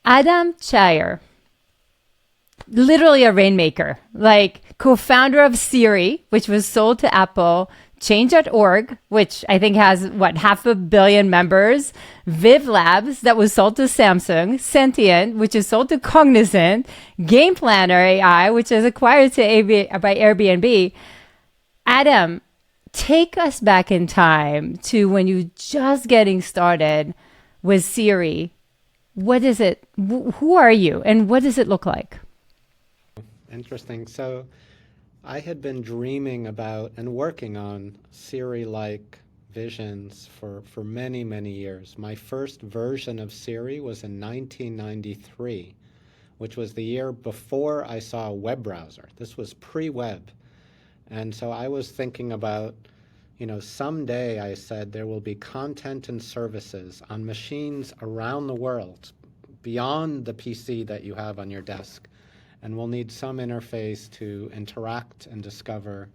Adam Cheyer, literally a rainmaker, like co-founder of Siri, which was sold to Apple, Change.org, which I think has what, 500 million members, Viv Labs, that was sold to Samsung, Sentient, which is sold to Cognizant, Game Planner AI, which is acquired by Airbnb. Adam, take us back in time to when you just getting started with Siri. What is it? Who are you? And what does it look like? Interesting. So I had been dreaming about and working on Siri-like visions for many, many years. My first version of Siri was in 1993, which was the year before I saw a web browser. This was pre-web. And so I was thinking about, someday I said there will be content and services on machines around the world beyond the PC that you have on your desk. And we'll need some interface to interact and discover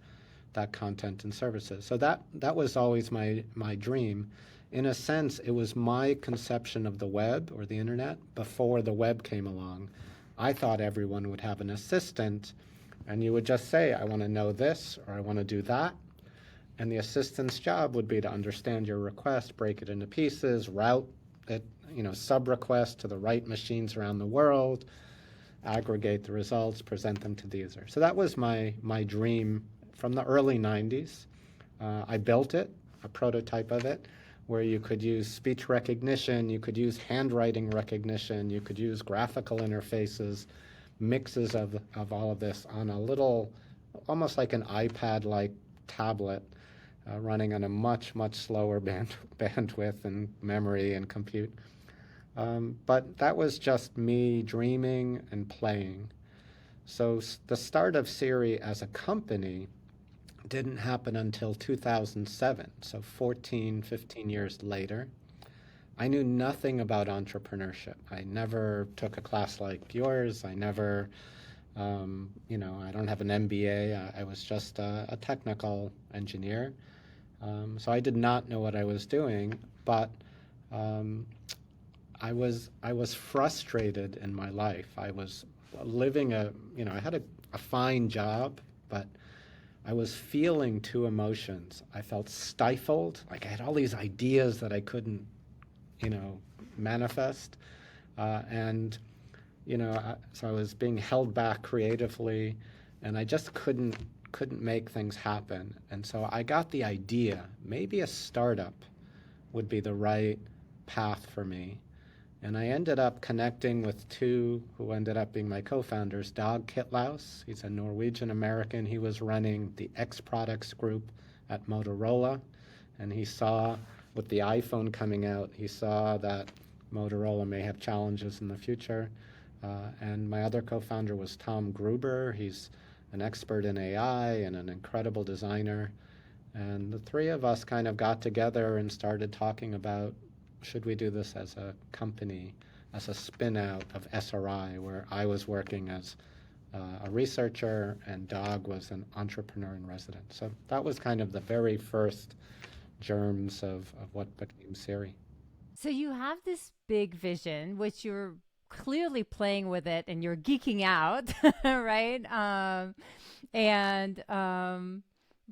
that content and services. So that was always my dream. In a sense, it was my conception of the web or the internet before the web came along. I thought everyone would have an assistant, and you would just say, I want to know this, or I want to do that. And the assistant's job would be to understand your request, break it into pieces, route it, sub-requests to the right machines around the world, aggregate the results, present them to the user. So that was my dream from the early 90s. I built it, a prototype of it, where you could use speech recognition, you could use handwriting recognition, you could use graphical interfaces, mixes of all of this on a little, almost like an iPad-like tablet, running on a much, much slower bandwidth and memory and compute. But that was just me dreaming and playing. So the start of Siri as a company didn't happen until 2007, so 14, 15 years later. I knew nothing about entrepreneurship. I never took a class like yours. I never, I don't have an MBA. I was just a technical engineer. So I did not know what I was doing, but I was frustrated in my life. I was living I had a fine job, but I was feeling two emotions. I felt stifled, like I had all these ideas that I couldn't, manifest, and so I was being held back creatively, and I just couldn't make things happen. And so I got the idea maybe a startup would be the right path for me. And I ended up connecting with two who ended up being my co-founders, Dag Kitlaus. He's a Norwegian-American. He was running the X Products group at Motorola. And he saw, with the iPhone coming out, he saw that Motorola may have challenges in the future. And my other co-founder was Tom Gruber. He's an expert in AI and an incredible designer. And the three of us kind of got together and started talking about, should we do this as a company, as a spin-out of SRI, where I was working as a researcher and Dag was an entrepreneur in residence. So that was kind of the very first germs of what became Siri. So you have this big vision, which you're clearly playing with it and you're geeking out, right?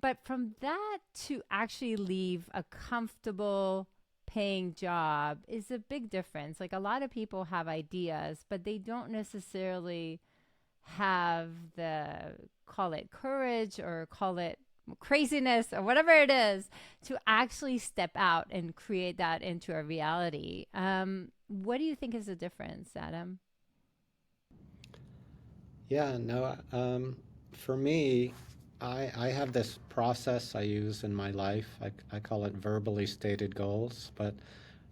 But from that to actually leave a comfortable paying job is a big difference. Like a lot of people have ideas, but they don't necessarily have the, call it courage or call it craziness or whatever it is, to actually step out and create that into a reality. What do you think is the difference, Adam? Yeah, no, for me, I have this process I use in my life. I call it verbally stated goals, but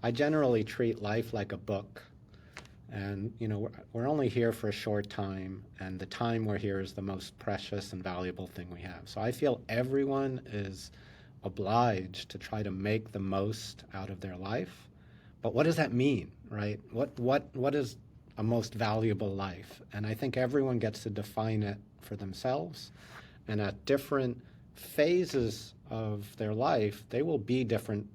I generally treat life like a book. And, we're only here for a short time, and the time we're here is the most precious and valuable thing we have. So I feel everyone is obliged to try to make the most out of their life. But what does that mean, right? What is a most valuable life? And I think everyone gets to define it for themselves. And at different phases of their life, they will be different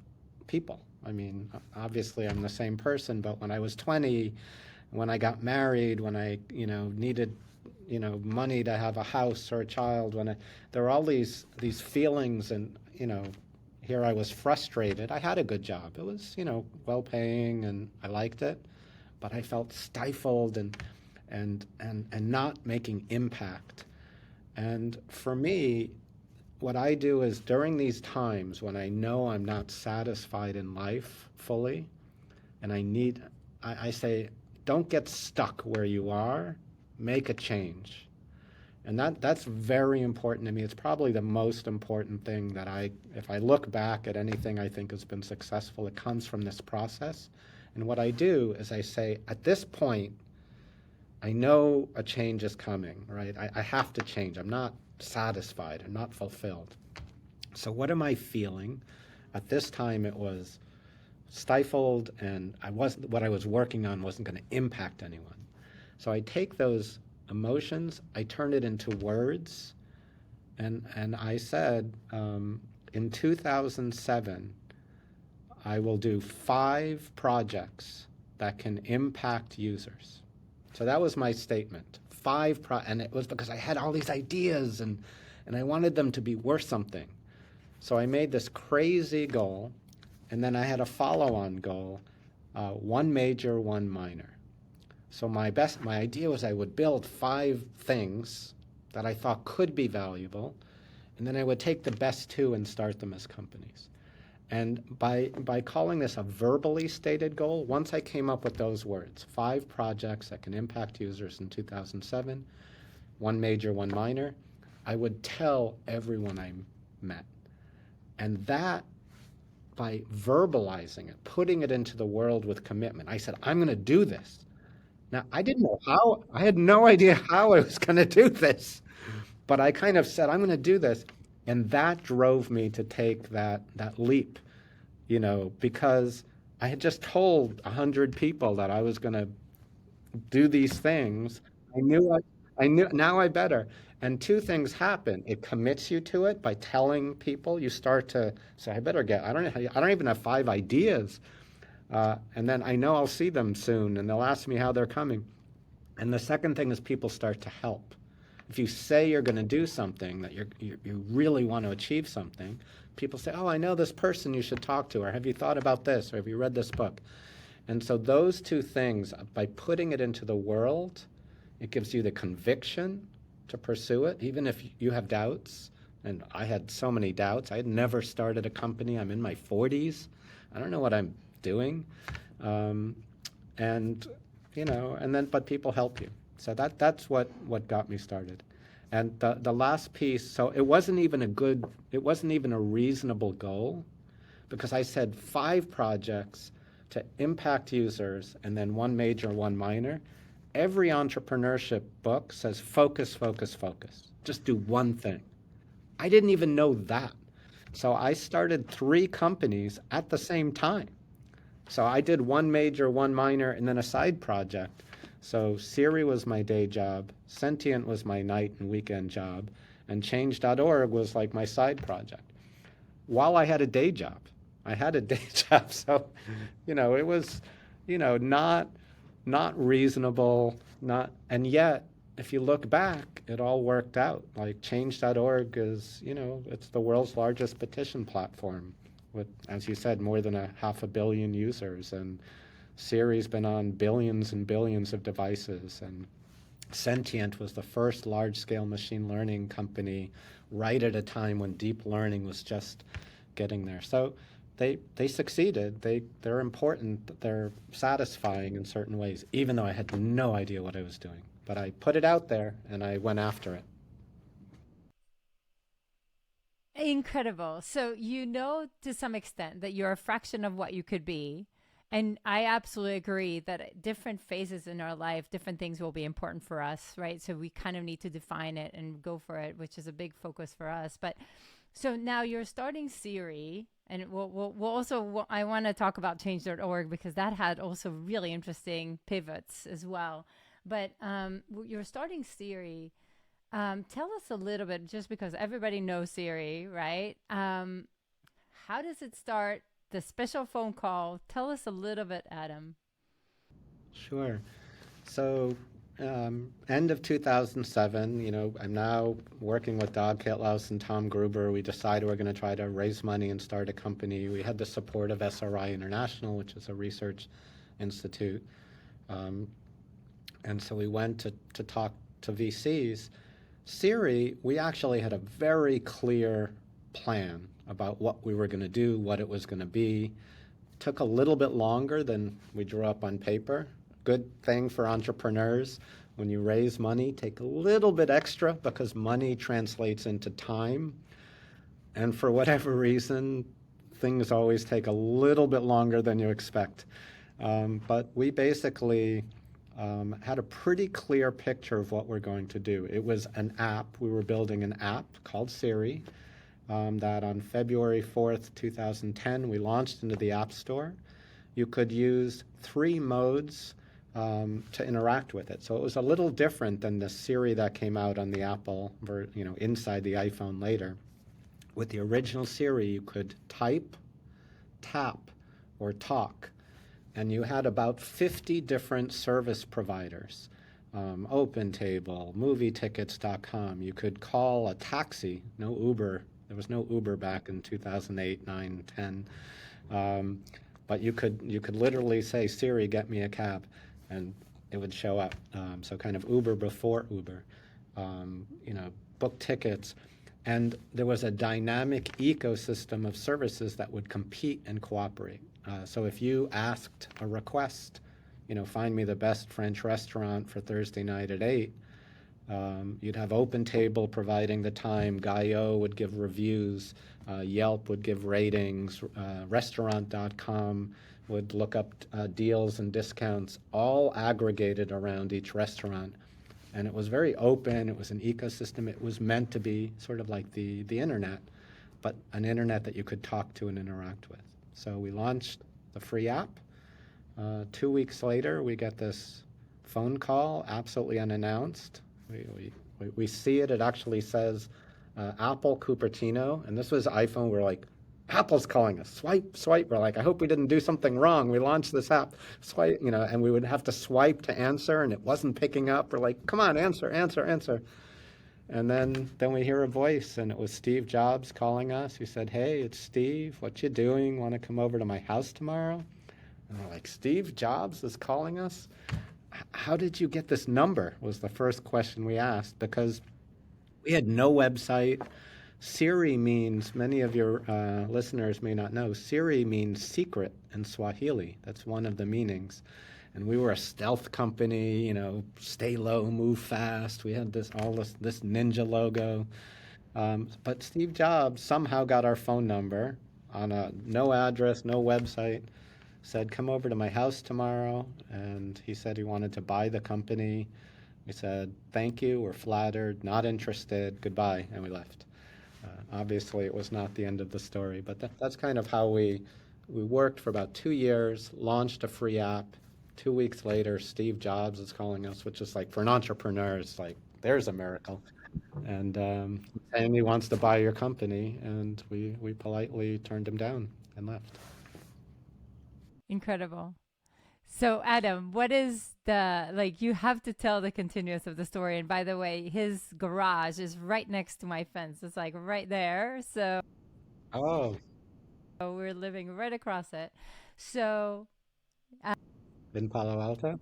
people. I mean, obviously I'm the same person, but when I was 20, when I got married, when I, needed, money to have a house or a child, there were all these feelings and, here I was frustrated. I had a good job. It was, well paying and I liked it, but I felt stifled and not making impact. And for me, what I do is during these times when I know I'm not satisfied in life fully, and I say, don't get stuck where you are, make a change. And that's very important to me. It's probably the most important thing that if I look back at anything I think has been successful, it comes from this process. And what I do is I say, at this point, I know a change is coming, right? I have to change. I'm not satisfied. I'm not fulfilled. So what am I feeling? At this time, it was stifled, and what I was working on wasn't going to impact anyone. So I take those emotions, I turn it into words, and I said, in 2007, I will do 5 projects that can impact users. So that was my statement. And it was because I had all these ideas and I wanted them to be worth something. So I made this crazy goal, and then I had a follow-on goal, one major, one minor. So my idea was I would build 5 things that I thought could be valuable, and then I would take the best 2 and start them as companies. And by calling this a verbally stated goal, once I came up with those words, 5 projects that can impact users in 2007, one major, one minor, I would tell everyone I met. And that, by verbalizing it, putting it into the world with commitment, I said, I'm going to do this. Now, I didn't know how, I had no idea how I was going to do this, but I kind of said, I'm going to do this. And that drove me to take that leap, because I had just told 100 people that I was going to do these things. I knew now I better. And 2 things happen. It commits you to it by telling people. You start to say, I don't even have 5 ideas. And then I know I'll see them soon and they'll ask me how they're coming. And the second thing is people start to help. If you say you're going to do something, that you really want to achieve something, people say, oh, I know this person you should talk to, or have you thought about this, or have you read this book? And so those 2 things, by putting it into the world, it gives you the conviction to pursue it, even if you have doubts. And I had so many doubts. I had never started a company. I'm in my 40s. I don't know what I'm doing. And but people help you. So that's what got me started. And the last piece, so it wasn't even a reasonable goal, because I said 5 projects to impact users and then one major, one minor. Every entrepreneurship book says focus, focus, focus. Just do one thing. I didn't even know that. So I started 3 companies at the same time. So I did one major, one minor, and then a side project. So Siri was my day job, Sentient was my night and weekend job, and Change.org was like my side project. While I had a day job. I had a day job. So, it was, not reasonable, and yet, if you look back, it all worked out. Like Change.org is, it's the world's largest petition platform with, as you said, more than 500 million users. And Siri's been on billions and billions of devices. And Sentient was the first large-scale machine learning company right at a time when deep learning was just getting there. So they succeeded. They're important. They're satisfying in certain ways, even though I had no idea what I was doing. But I put it out there and I went after it. Incredible. So you know to some extent that you're a fraction of what you could be. And I absolutely agree that at different phases in our life, different things will be important for us, right? So we kind of need to define it and go for it, which is a big focus for us. But so now you're starting Siri, and we'll also, I want to talk about change.org because that had also really interesting pivots as well. But you're starting Siri. Tell us a little bit, just because everybody knows Siri, right? How does it start? The special phone call. Tell us a little bit, Adam. Sure. So, end of 2007, I'm now working with Dag Kitlaus and Tom Gruber. We decided we're going to try to raise money and start a company. We had the support of SRI International, which is a research institute. Um, and so we went to talk to VCs. Siri, we actually had a very clear plan about what we were going to do, what it was going to be. Took a little bit longer than we drew up on paper. Good thing for entrepreneurs. When you raise money, take a little bit extra because money translates into time. And for whatever reason, things always take a little bit longer than you expect. But we basically had a pretty clear picture of what we're going to do. It was an app. We were building an app called Siri that on February 4th, 2010, we launched into the App Store. You could use three modes to interact with it. So it was a little different than the Siri that came out on the Apple, inside the iPhone later. With the original Siri, you could type, tap, or talk. And you had about 50 different service providers. OpenTable, movietickets.com. You could call a taxi, no Uber. There was no Uber back in 2008, 9, 10. But you could literally say, Siri, get me a cab, and it would show up. So kind of Uber before Uber. Book tickets. And there was a dynamic ecosystem of services that would compete and cooperate. So if you asked a request, find me the best French restaurant for Thursday night at 8, you'd have OpenTable providing the time, Gaio would give reviews, Yelp would give ratings, restaurant.com would look up deals and discounts, all aggregated around each restaurant. And it was very open. It was an ecosystem. It was meant to be sort of like the internet, but an internet that you could talk to and interact with. So we launched the free app. 2 weeks later, we get this phone call, absolutely unannounced. We see it. It actually says Apple Cupertino, and this was iPhone. We're like, Apple's calling us. Swipe, swipe. We're like, I hope we didn't do something wrong. We launched this app. Swipe, and we would have to swipe to answer, and it wasn't picking up. We're like, come on, answer, answer, answer. And then we hear a voice, and it was Steve Jobs calling us. He said, hey, it's Steve. What you doing? Want to come over to my house tomorrow? And we're like, Steve Jobs is calling us? How did you get this number? Was the first question we asked, because we had no website. Siri means, many of your listeners may not know, Siri means secret in Swahili. That's one of the meanings. And we were a stealth company, stay low, move fast. We had this ninja logo. But Steve Jobs somehow got our phone number on no address, no website, said, come over to my house tomorrow. And he said he wanted to buy the company. We said, thank you, we're flattered, not interested, goodbye, and we left. Obviously, it was not the end of the story, but that's kind of how we worked for about 2 years, launched a free app. 2 weeks later, Steve Jobs is calling us, which is like, for an entrepreneur, it's like, there's a miracle. And saying he wants to buy your company, and we politely turned him down and left. Incredible. So, Adam, what is you have to tell the continuous of the story. And by the way, his garage is right next to my fence. It's like right there. So Oh, we're living right across it. So, in Palo Alto?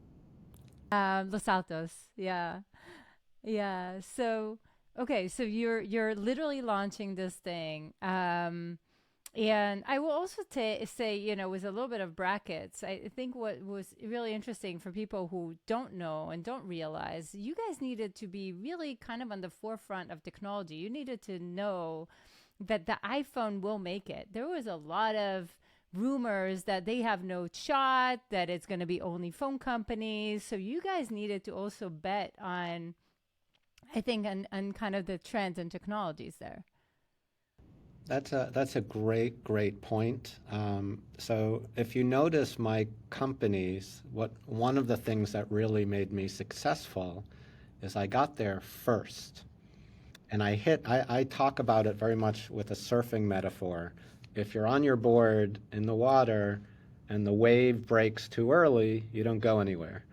Los Altos. Yeah. Yeah. So, okay. So you're literally launching this thing. And I will also say, with a little bit of brackets, I think what was really interesting for people who don't know and don't realize, you guys needed to be really kind of on the forefront of technology. You needed to know that the iPhone will make it. There was a lot of rumors that they have no shot, that it's going to be only phone companies. So you guys needed to also bet on, I think, on kind of the trends and technologies there. That's a great point. So if you notice my companies, one of the things that really made me successful is I got there first. And I talk about it very much with a surfing metaphor. If you're on your board in the water and the wave breaks too early, you don't go anywhere.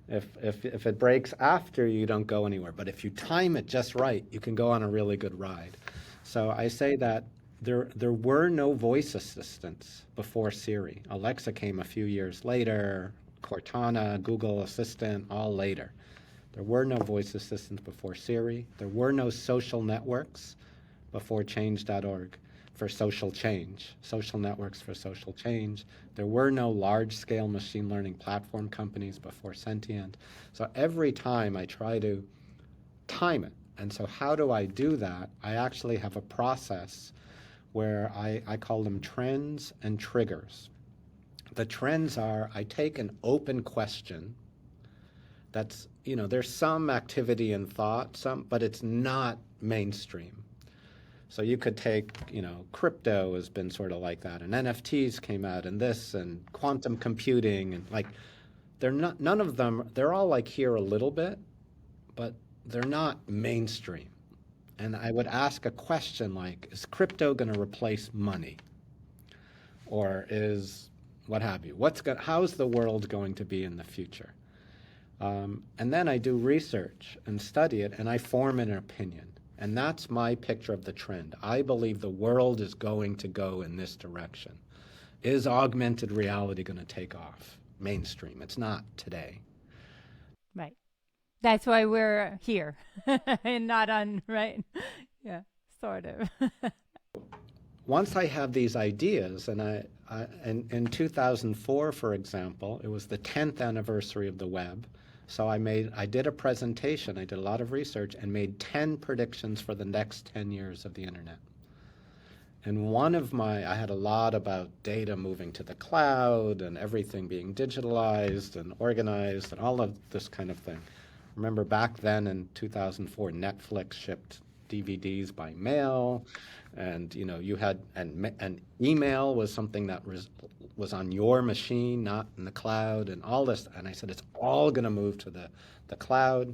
If it breaks after, you don't go anywhere. But if you time it just right, you can go on a really good ride. So I say that there were no voice assistants before Siri. Alexa came a few years later, Cortana, Google Assistant, all later. There were no voice assistants before Siri. There were no social networks before change.org for social change, social networks for social change. There were no large-scale machine learning platform companies before Sentient. So every time I try to time it. And so how do I do that? I actually have a process where I call them trends and triggers. The trends are I take an open question that's, there's some activity and thought, but it's not mainstream. So you could take, crypto has been sort of like that, and NFTs came out, and this, and quantum computing, and like, they're not, none of them, they're all like here a little bit, but they're not mainstream. And I would ask a question like, is crypto going to replace money? Or is what have you? How's the world going to be in the future? And then I do research and study it, and I form an opinion. And that's my picture of the trend. I believe the world is going to go in this direction. Is augmented reality going to take off mainstream? It's not today. Right. That's why we're here and not on, right? Yeah, sort of. Once I have these ideas, and in 2004, for example, it was the 10th anniversary of the web. So I did a presentation, I did a lot of research, and made 10 predictions for the next 10 years of the internet. And I had a lot about data moving to the cloud and everything being digitalized and organized and all of this kind of thing. Remember back then in 2004, Netflix shipped DVDs by mail, and you had and email was something that was on your machine, not in the cloud, and all this. And I said it's all going to move to the cloud.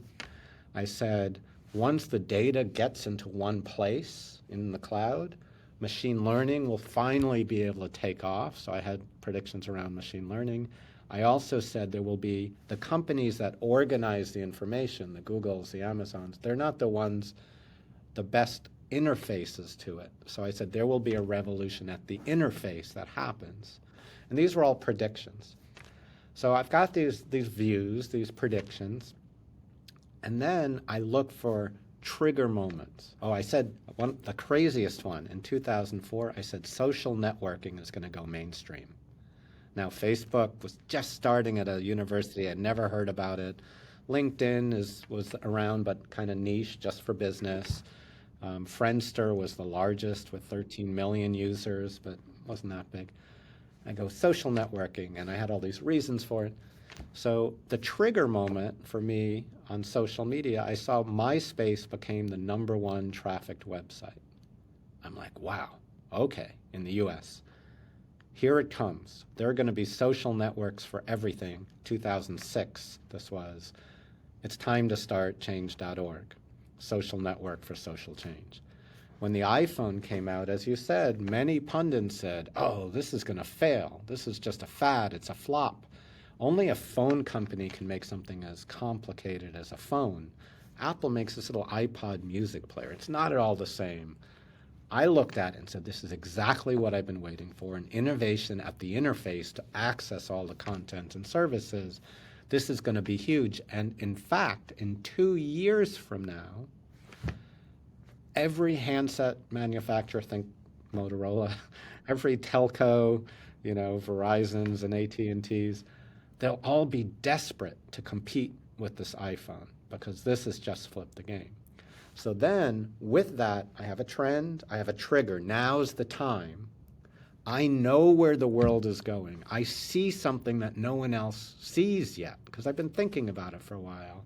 I said once the data gets into one place in the cloud, machine learning will finally be able to take off. So I had predictions around machine learning. I also said there will be the companies that organize the information, the Googles, the Amazons, they're not the best interfaces to it. So I said there will be a revolution at the interface that happens. And these were all predictions. So I've got these views, these predictions, and then I look for trigger moments. Oh, I said the craziest one in 2004, I said social networking is going to go mainstream. Now, Facebook was just starting at a university. I'd never heard about it. LinkedIn was around, but kind of niche, just for business. Friendster was the largest with 13 million users, but wasn't that big. I go social networking, and I had all these reasons for it. So the trigger moment for me on social media, I saw MySpace became the #1 trafficked website. I'm like, wow, okay, in the US. Here it comes. There are going to be social networks for everything. 2006, this was. It's time to start change.org, social network for social change. When the iPhone came out, as you said, many pundits said, oh, this is going to fail. This is just a fad. It's a flop. Only a phone company can make something as complicated as a phone. Apple makes this little iPod music player. It's not at all the same. I looked at it and said, this is exactly what I've been waiting for, an innovation at the interface to access all the content and services. This is going to be huge. And in fact, in 2 years from now, every handset manufacturer, think Motorola, every telco, Verizon's and AT&T's, they'll all be desperate to compete with this iPhone because this has just flipped the game. So then with that, I have a trend, I have a trigger. Now's the time. I know where the world is going. I see something that no one else sees yet because I've been thinking about it for a while.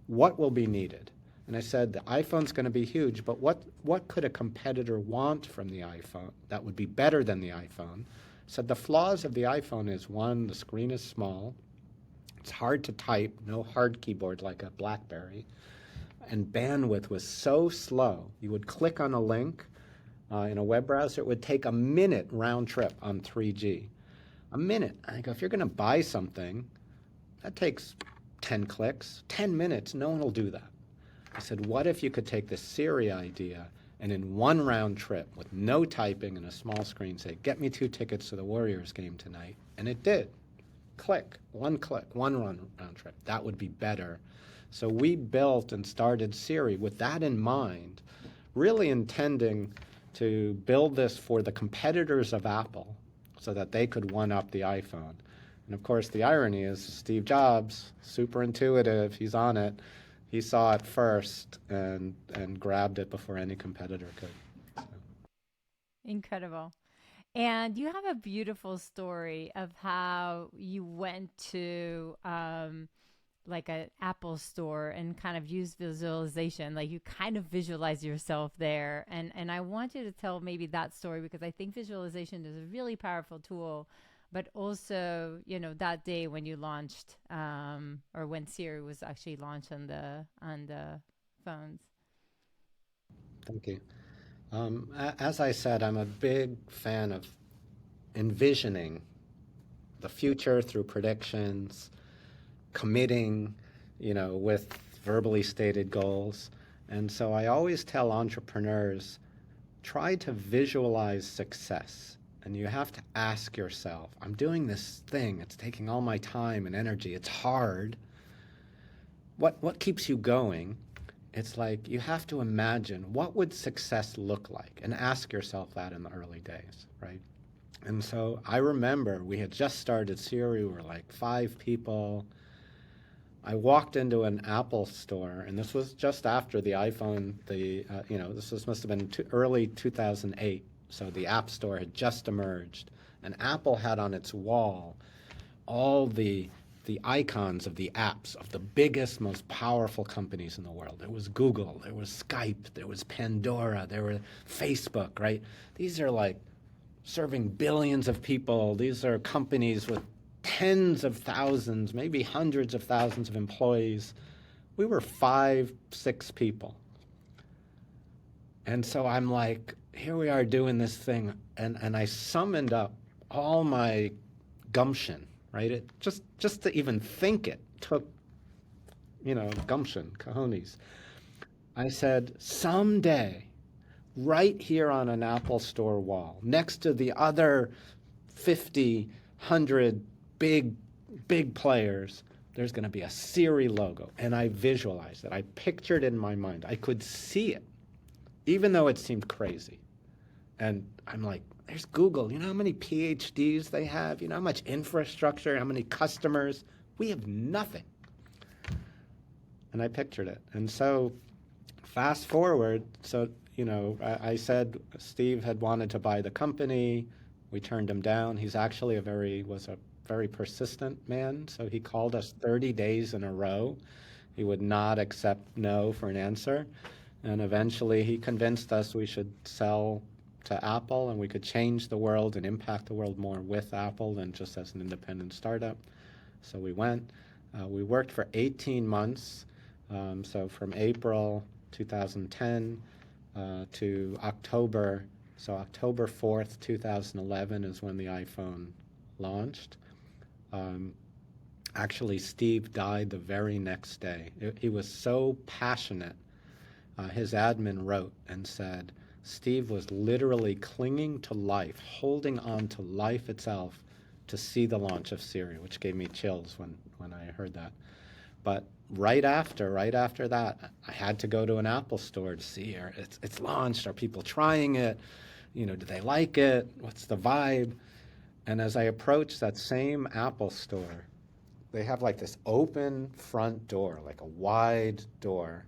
What will be needed? And I said, the iPhone's going to be huge, but what could a competitor want from the iPhone that would be better than the iPhone? I said, the flaws of the iPhone is, one, the screen is small. It's hard to type, no hard keyboard like a BlackBerry. And bandwidth was so slow. You would click on a link in a web browser, it would take a minute round trip on 3G. A minute. I go, if you're going to buy something, that takes 10 clicks, 10 minutes, no one will do that. I said, what if you could take this Siri idea and in one round trip with no typing and a small screen say, get me 2 tickets to the Warriors game tonight? And it did. Click, one round trip. That would be better. So we built and started Siri with that in mind, really intending to build this for the competitors of Apple so that they could one up the iPhone. And of course, the irony is Steve Jobs, super intuitive, he's on it. He saw it first and grabbed it before any competitor could. So. Incredible. And you have a beautiful story of how you went to like an Apple store and kind of used visualization. Like you kind of visualize yourself there. And I want you to tell maybe that story because I think visualization is a really powerful tool. But also, you know, that day when you launched, or when Siri was actually launched on the phones. Thank you. As I said, I'm a big fan of envisioning the future through predictions, committing, with verbally stated goals. And so I always tell entrepreneurs, try to visualize success. And you have to ask yourself, I'm doing this thing, it's taking all my time and energy, it's hard. What keeps you going? It's like you have to imagine what would success look like and ask yourself that in the early days, right? And so I remember we had just started Siri, we were like 5 people. I walked into an Apple store, and this was just after the iPhone, must have been early 2008. So the App Store had just emerged, and Apple had on its wall all the icons of the apps of the biggest, most powerful companies in the world. There was Google, there was Skype, there was Pandora, there were Facebook, right? These are like serving billions of people. These are companies with tens of thousands, maybe hundreds of thousands of employees. We were 5, 6 people. And so I'm like, here we are doing this thing. And I summoned up all my gumption, right? It just to even think it took, gumption, cojones. I said, someday, right here on an Apple Store wall, next to the other 50, 100 big players, there's going to be a Siri logo. And I visualized it. I pictured it in my mind. I could see it, even though it seemed crazy. And I'm like, there's Google. You know how many PhDs they have? You know how much infrastructure, how many customers? We have nothing. And I pictured it. And so fast forward, I said Steve had wanted to buy the company. We turned him down. He's actually was a very persistent man. So he called us 30 days in a row. He would not accept no for an answer. And eventually he convinced us we should sell to Apple and we could change the world and impact the world more with Apple than just as an independent startup. So we went. We worked for 18 months. So from April 2010 to October. So October 4th, 2011 is when the iPhone launched. Actually, Steve died the very next day. He was so passionate. His admin wrote and said, Steve was literally clinging to life, holding on to life itself to see the launch of Siri, which gave me chills when I heard that. But right after that, I had to go to an Apple store to see, it's launched, are people trying it? Do they like it? What's the vibe? And as I approached that same Apple store, they have like this open front door, like a wide door.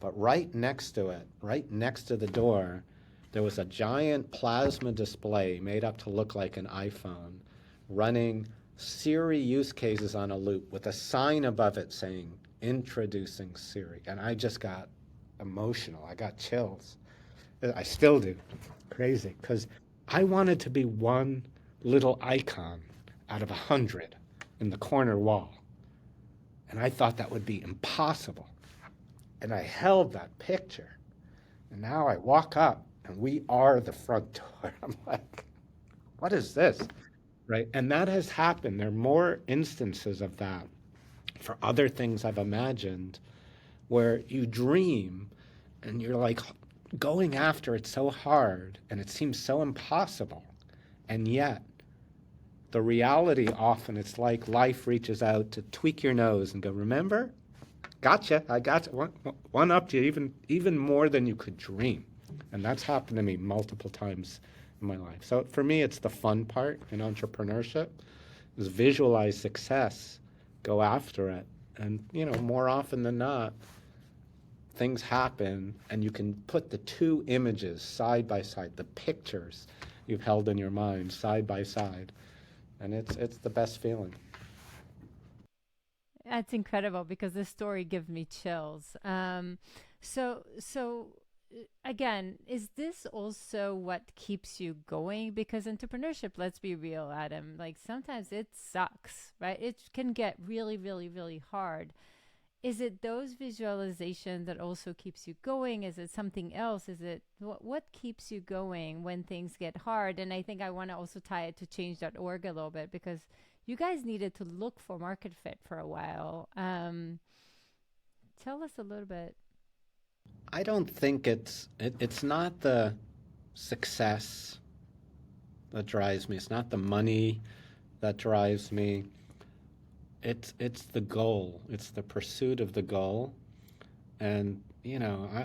But right next to it, right next to the door, there was a giant plasma display made up to look like an iPhone running Siri use cases on a loop with a sign above it saying, introducing Siri. And I just got emotional. I got chills. I still do. Crazy. Because I wanted to be one little icon out of 100 in the corner wall. And I thought that would be impossible. And I held that picture. And now I walk up and we are the front door. I'm like, what is this? Right? And that has happened. There are more instances of that for other things I've imagined, where you dream and you're like going after it so hard and it seems so impossible. And yet, the reality often, it's like life reaches out to tweak your nose and go, remember? Gotcha. I got one up to you, even more than you could dream. And that's happened to me multiple times in my life. So for me, it's the fun part in entrepreneurship is visualize success, go after it. And, more often than not, things happen and you can put the two images side by side, the pictures you've held in your mind side by side. And it's the best feeling. That's incredible because this story gives me chills. So again, is this also what keeps you going? Because entrepreneurship, let's be real, Adam, like sometimes it sucks, right? It can get really, really, really hard. Is it those visualizations that also keeps you going? Is it something else? Is it what keeps you going when things get hard? And I think I want to also tie it to change.org a little bit because you guys needed to look for market fit for a while. Tell us a little bit. I don't think it's not the success that drives me. It's not the money that drives me. It's the goal. It's the pursuit of the goal. And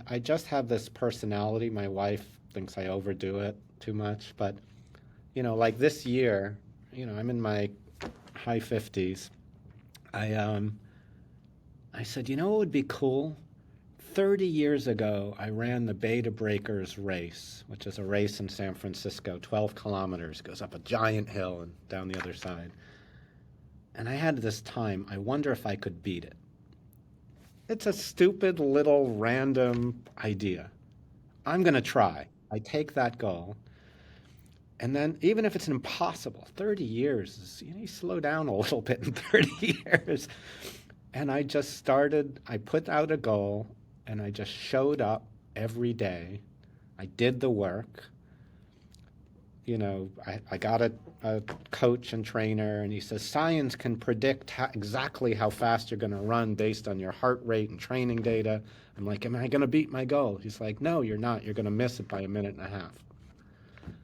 I just have this personality. My wife thinks I overdo it too much, but like this year, I'm in my high 50s. I said, what would be cool? 30 years ago, I ran the Beta Breakers race, which is a race in San Francisco, 12 kilometers, goes up a giant hill and down the other side. And I had this time, I wonder if I could beat it. It's a stupid little random idea. I'm going to try. I take that goal. And then even if it's impossible, 30 years, you slow down a little bit in 30 years. And I just started, I put out a goal and I just showed up every day. I did the work. I got a coach and trainer, and he says science can predict exactly how fast you're going to run based on your heart rate and training data. I'm like, am I going to beat my goal? He's like, no, you're not. You're going to miss it by a minute and a half.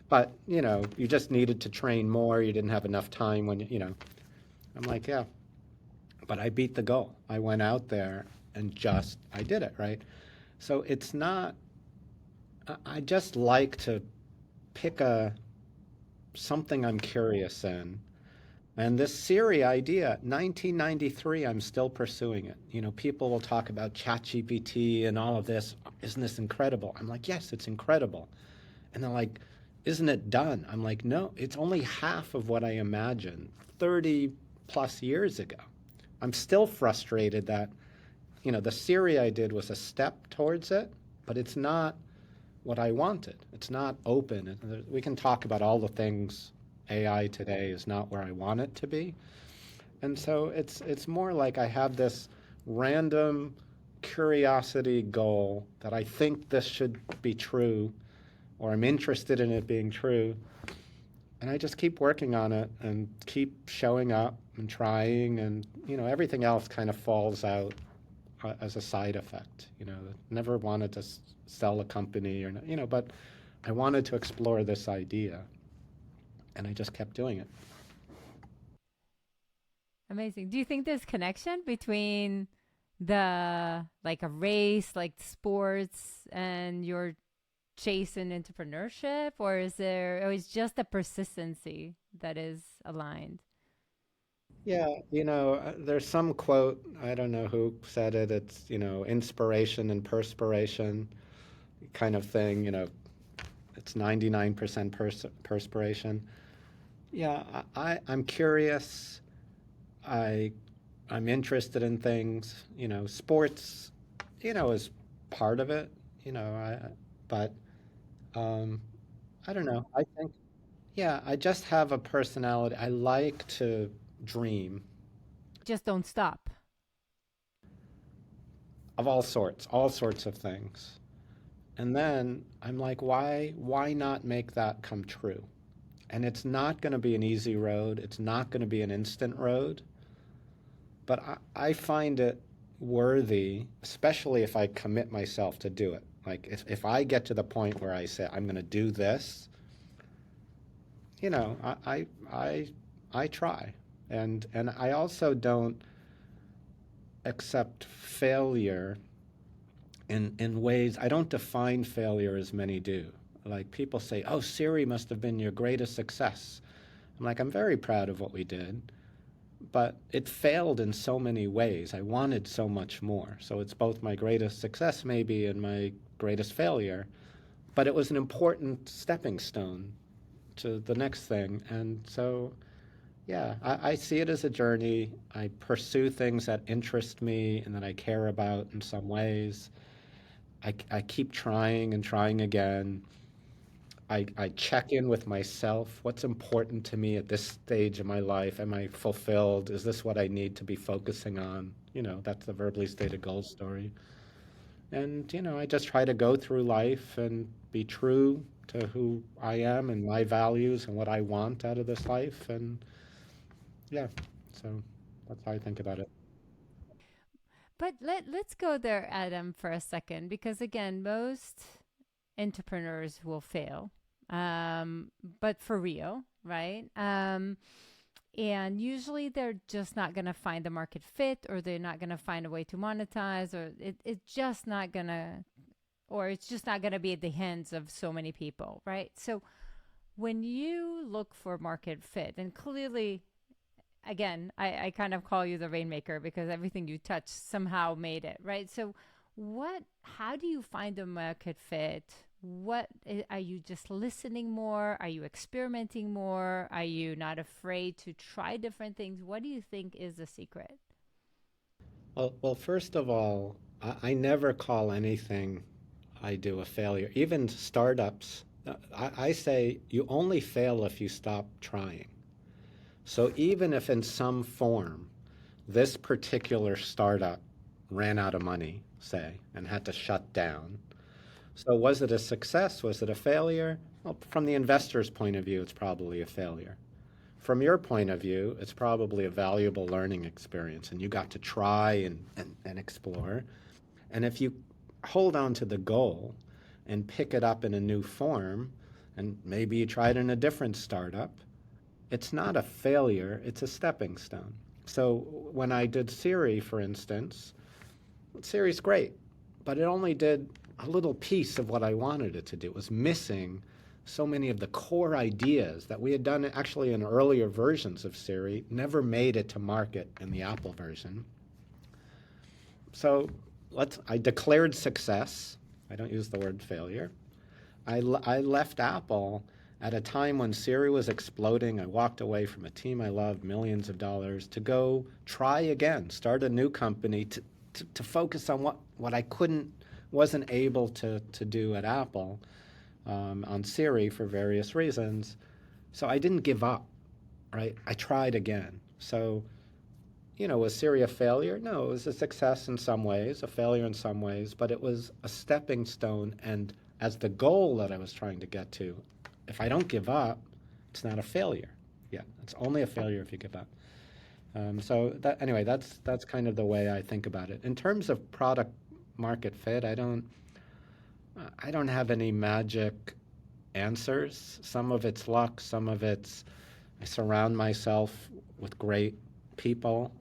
But, you just needed to train more. You didn't have enough time I'm like, yeah. But I beat the goal. I went out there and I did it, right? So it's not, I just like to pick something I'm curious in. And this Siri idea, 1993, I'm still pursuing it. People will talk about ChatGPT and all of this. Isn't this incredible? I'm like, yes, it's incredible. And they're like, isn't it done? I'm like, no, it's only half of what I imagined 30 plus years ago. I'm still frustrated that, the Siri I did was a step towards it, but it's not what I wanted. It's not open. We can talk about all the things AI today is not where I want it to be. And so it's more like I have this random curiosity goal that I think this should be true, or I'm interested in it being true. And I just keep working on it and keep showing up and trying, and everything else kind of falls out as a side effect. Never wanted to sell a company but I wanted to explore this idea, and I just kept doing it. Amazing. Do you think there's connection between the like a race, like sports, and your chase in entrepreneurship, or is just the persistency that is aligned? Yeah, there's some quote, I don't know who said it, it's, inspiration and perspiration kind of thing, it's 99% perspiration. Yeah, I'm curious. I I'm interested in things. Sports, is part of it. But um, I don't know. I think yeah, I just have a personality. I like to dream Just don't stop. of all sorts of things. And then I'm like, why not make that come true? And it's not going to be an easy road. It's not going to be an instant road, but I find it worthy, especially if I commit myself to do it. Like if I get to the point where I say I'm going to do this, you know, I try, and I also don't accept failure in ways. I don't define failure as many do. Like people say, "Oh, Siri must have been your greatest success." I'm like, I'm very proud of what we did, but it failed in so many ways. I wanted so much more. So it's both my greatest success, maybe, and my greatest failure. But it was an important stepping stone to the next thing. And so, yeah, I see it as a journey. I pursue things that interest me and that I care about in some ways. I keep trying and trying again. I check in with myself. What's important to me at this stage of my life? Am I fulfilled? Is this what I need to be focusing on? You know, that's the verbally stated goal story. And, you know, I just try to go through life and be true to who I am and my values and what I want out of this life. And yeah, so that's how I think about it. But let's go there, Adam, for a second, because again, most entrepreneurs will fail, but for real, right? And usually they're just not going to find the market fit, or they're not going to find a way to monetize, or it's just not going to, or it's just not going to be at the hands of so many people, right? So when you look for market fit, and clearly, again, I kind of call you the rainmaker because everything you touch somehow made it, right? So how do you find a market fit? Are you just listening more? Are you experimenting more? Are you not afraid to try different things? What do you think is the secret? Well, first of all, I never call anything I do a failure. Even startups, I say you only fail if you stop trying. So even if in some form this particular startup ran out of money, say, and had to shut down, so was it a success? Was it a failure? Well, from the investor's point of view, it's probably a failure. From your point of view, it's probably a valuable learning experience, and you got to try and explore. And if you hold on to the goal and pick it up in a new form, and maybe you tried in a different startup, it's not a failure, it's a stepping stone. So when I did Siri, for instance, Siri's great, but it only did a little piece of what I wanted it to do. It was missing so many of the core ideas that we had done actually in earlier versions of Siri, never made it to market in the Apple version. So I declared success. I don't use the word failure. I left Apple at a time when Siri was exploding. I walked away from a team I loved, millions of dollars, to go try again, start a new company to focus on what I wasn't able to do at Apple on Siri for various reasons. So I didn't give up, right? I tried again. So, you know, was Siri a failure? No, it was a success in some ways, a failure in some ways, but it was a stepping stone. And as the goal that I was trying to get to, if I don't give up, it's not a failure. Yeah, it's only a failure if you give up. So that anyway, that's kind of the way I think about it. In terms of product market fit, I don't have any magic answers. Some of it's luck, some of it's I surround myself with great people.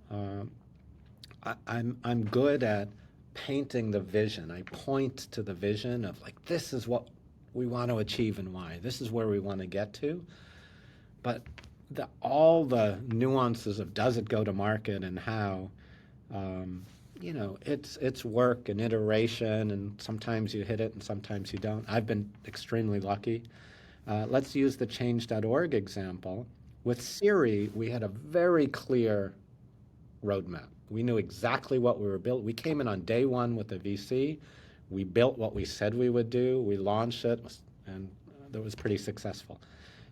I'm good at painting the vision. I point to the vision of like this is what we want to achieve and why. This is where we want to get to. But all the nuances of does it go to market and how, um, you know, it's work and iteration, and sometimes you hit it and sometimes you don't. I've been extremely lucky. Let's use the change.org example. With Siri, we had a very clear roadmap. We knew exactly what we were built. We came in on day one with a VC. We built what we said we would do. We launched it, and that was pretty successful.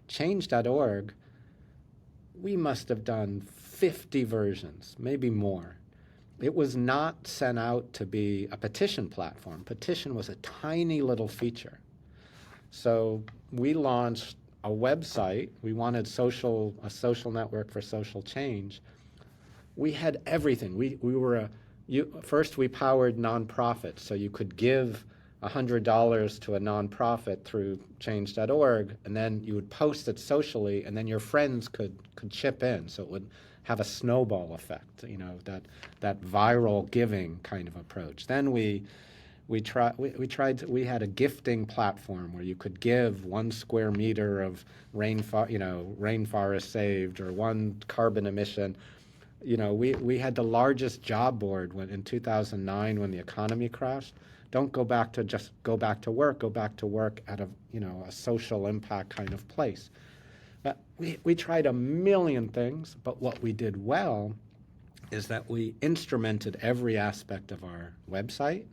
Change.org, we must have done 50 versions, maybe more. It was not sent out to be a petition platform. Petition was a tiny little feature. So we launched a website. We wanted a social network for social change. We had everything. We were first we powered nonprofits, so you could give $100 to a nonprofit through change.org, and then you would post it socially, and then your friends could chip in, so it would have a snowball effect, that viral giving kind of approach. Then we had a gifting platform where you could give 1 square meter of rainforest saved or one carbon emission. We had the largest job board in 2009 when the economy crashed. Don't go back to just go back to work, go back to work at a social impact kind of place. But we tried a million things, but what we did well is that we instrumented every aspect of our website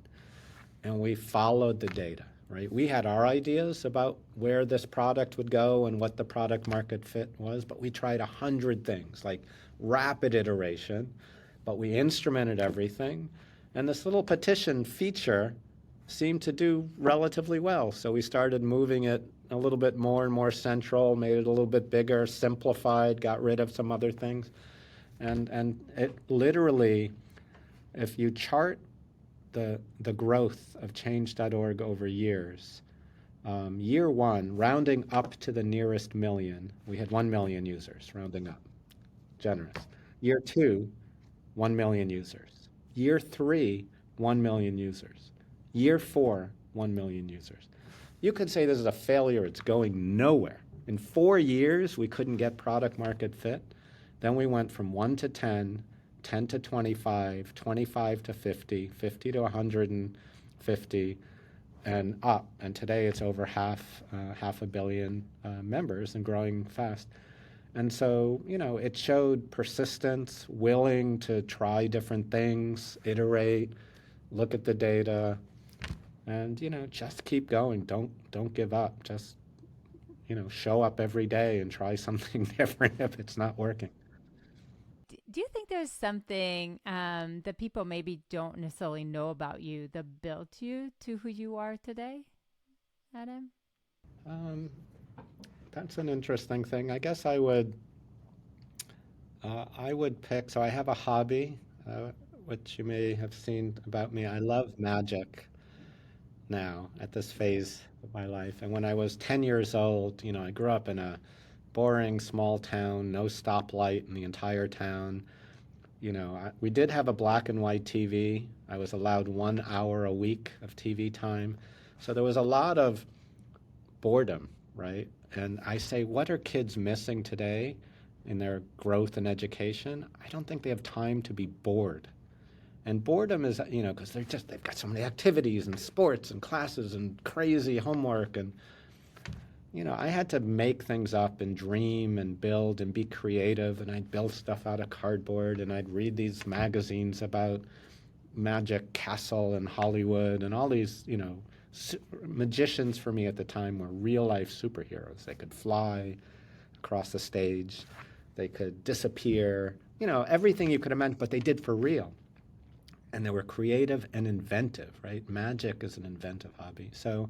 and we followed the data, right? We had our ideas about where this product would go and what the product market fit was, but we tried 100 things, like rapid iteration, but we instrumented everything. And this little petition feature seemed to do relatively well. So we started moving it a little bit more and more central, made it a little bit bigger, simplified, got rid of some other things. And it literally, if you chart the growth of change.org over years, year one, rounding up to the nearest million, we had 1 million users, rounding up, generous. Year two, 1 million users. Year three, 1 million users. Year four, 1 million users. You could say this is a failure, it's going nowhere. In 4 years, we couldn't get product market fit. Then we went from 1 to 10, 10 to 25, 25 to 50, 50 to 150, and up. And today it's over half a billion members and growing fast. And so, it showed persistence, willing to try different things, iterate, look at the data, and, just keep going. Don't give up. Just, show up every day and try something different if it's not working. Do you think there's something that people maybe don't necessarily know about you that built you to who you are today, Adam? Um, that's an interesting thing. I guess I would pick. So I have a hobby, which you may have seen about me. I love magic now at this phase of my life. And when I was 10 years old, I grew up in a boring small town, no stoplight in the entire town. We did have a black and white TV. I was allowed 1 hour a week of TV time. So there was a lot of boredom, right? And I say, what are kids missing today in their growth and education? I don't think they have time to be bored. And boredom is, because they've got so many activities and sports and classes and crazy homework. And, I had to make things up and dream and build and be creative. And I'd build stuff out of cardboard and I'd read these magazines about Magic Castle and Hollywood and all these, magicians for me at the time were real life superheroes. They could fly across the stage, they could disappear, everything you could imagine, but they did for real. And they were creative and inventive, right? Magic is an inventive hobby. So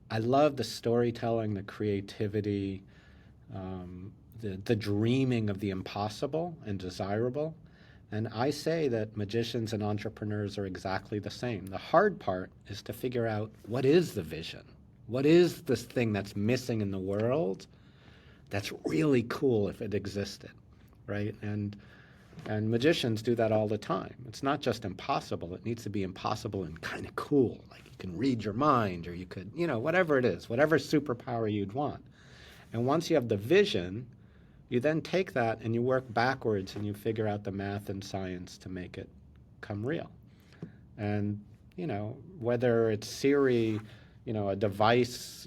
I love the storytelling, the creativity, the dreaming of the impossible and desirable. And I say that magicians and entrepreneurs are exactly the same. The hard part is to figure out what is the vision? What is this thing that's missing in the world that's really cool if it existed, right? And magicians do that all the time. It's not just impossible. It needs to be impossible and kind of cool. Like you can read your mind or you could, whatever it is, whatever superpower you'd want. And once you have the vision, you then take that and you work backwards and you figure out the math and science to make it come real. And, whether it's Siri, a device,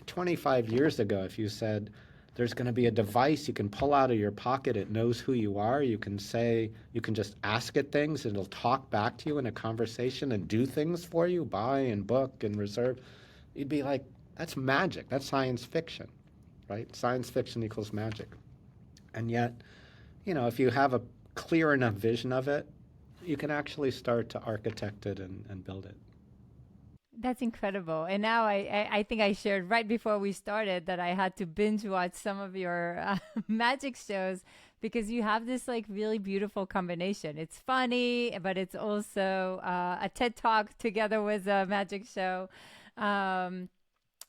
25 years ago, if you said, there's going to be a device you can pull out of your pocket. It knows who you are. You can just ask it things and it'll talk back to you in a conversation and do things for you, buy and book and reserve. You'd be like, that's magic. That's science fiction, right? Science fiction equals magic. And yet, if you have a clear enough vision of it, you can actually start to architect it and build it. That's incredible. And now I think I shared right before we started that I had to binge watch some of your magic shows because you have this like really beautiful combination. It's funny, but it's also a TED Talk together with a magic show. Um,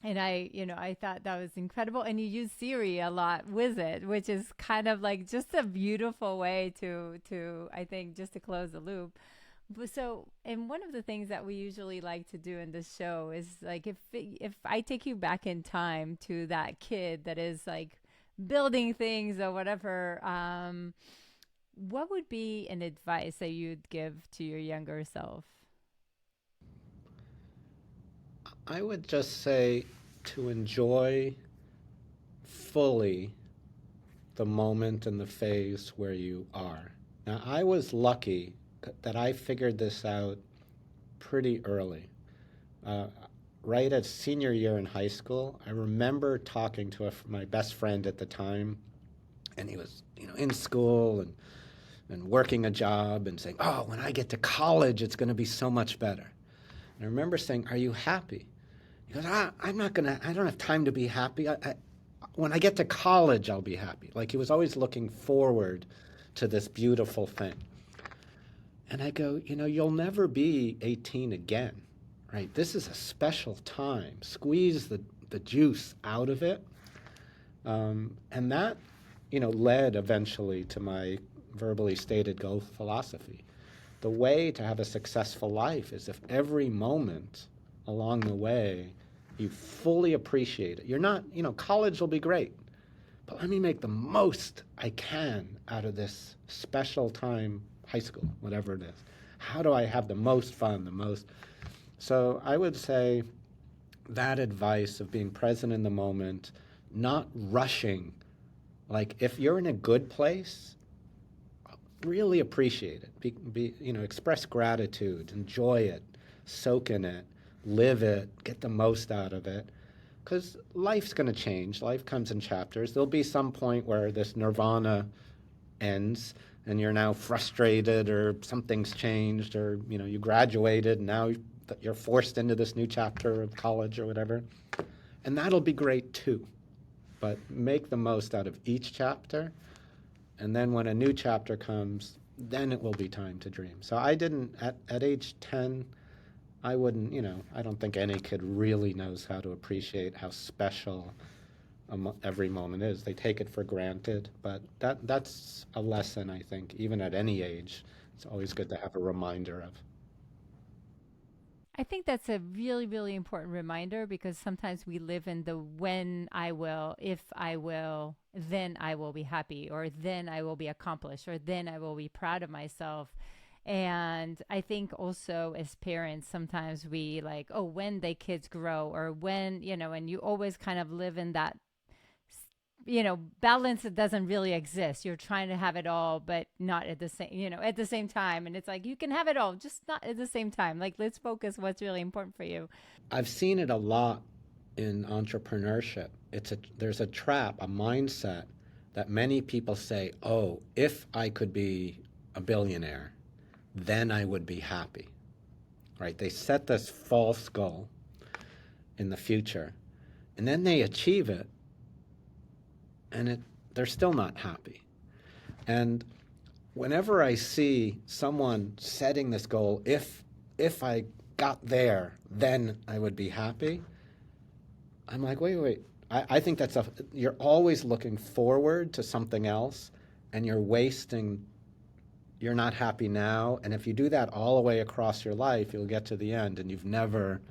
and I thought that was incredible. And you use Siri a lot with it, which is kind of like just a beautiful way I think, just to close the loop. So, and one of the things that we usually like to do in this show is like, if I take you back in time to that kid that is like building things or whatever, what would be an advice that you'd give to your younger self? I would just say to enjoy fully the moment and the phase where you are. Now, I was lucky that I figured this out pretty early. Uh, right at senior year in high school, I remember talking to my best friend at the time, and he was, in school and working a job and saying, "Oh, when I get to college, it's going to be so much better." And I remember saying, "Are you happy?" He goes, "I'm not gonna. I don't have time to be happy. When I get to college, I'll be happy." Like he was always looking forward to this beautiful thing. And I go, you'll never be 18 again, right? This is a special time. Squeeze the juice out of it. And that, led eventually to my verbally stated goal philosophy. The way to have a successful life is if every moment along the way you fully appreciate it. You're not, college will be great, but let me make the most I can out of this special time, high school, whatever it is. How do I have the most fun, the most? So I would say that advice of being present in the moment, not rushing. Like if you're in a good place, really appreciate it. Express gratitude, enjoy it, soak in it, live it, get the most out of it. Because life's going to change. Life comes in chapters. There'll be some point where this nirvana ends and you're now frustrated or something's changed or, you graduated and now you're forced into this new chapter of college or whatever. And that'll be great too. But make the most out of each chapter. And then when a new chapter comes, then it will be time to dream. So I didn't, at age 10, I wouldn't, I don't think any kid really knows how to appreciate how special every moment is. They take it for granted, but that's a lesson, I think, even at any age. It's always good to have a reminder of. I think that's a really, really important reminder because sometimes we live in the when I will, if I will, then I will be happy, or then I will be accomplished, or then I will be proud of myself. And I think also as parents, sometimes we like, oh, when the kids grow, or when, and you always kind of live in that balance that doesn't really exist. You're trying to have it all, but not at the same, at the same time. And it's like, you can have it all, just not at the same time. Like, let's focus what's really important for you. I've seen it a lot in entrepreneurship. There's a trap, a mindset that many people say, "Oh, if I could be a billionaire, then I would be happy." Right? They set this false goal in the future, and then they achieve it, and they're still not happy. And whenever I see someone setting this goal, if I got there, then I would be happy, I'm like, wait. I think you're always looking forward to something else, and you're not happy now. And if you do that all the way across your life, you'll get to the end and you've never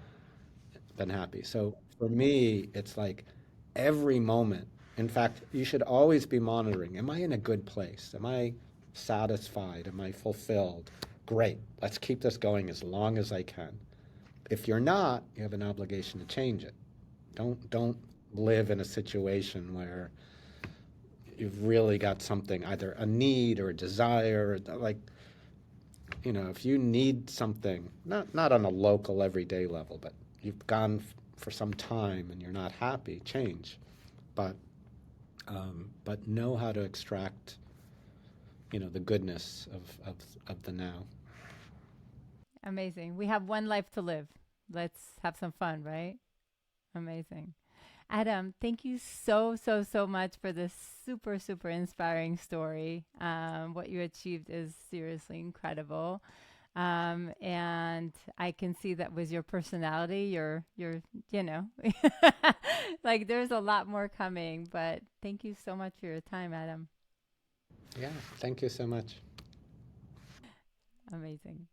been happy. So for me, it's like every moment. In fact, you should always be monitoring. Am I in a good place? Am I satisfied? Am I fulfilled? Great. Let's keep this going as long as I can. If you're not, you have an obligation to change it. Don't live in a situation where you've really got something, either a need or a desire, like, if you need something, not on a local everyday level, but you've gone for some time and you're not happy, change. But but know how to extract, the goodness of the now. Amazing. We have one life to live. Let's have some fun, right? Amazing. Adam, thank you so, so, so much for this super, super inspiring story. What you achieved is seriously incredible. And I can see that with your personality, you know, like there's a lot more coming, but thank you so much for your time, Adam. Yeah, thank you so much. Amazing.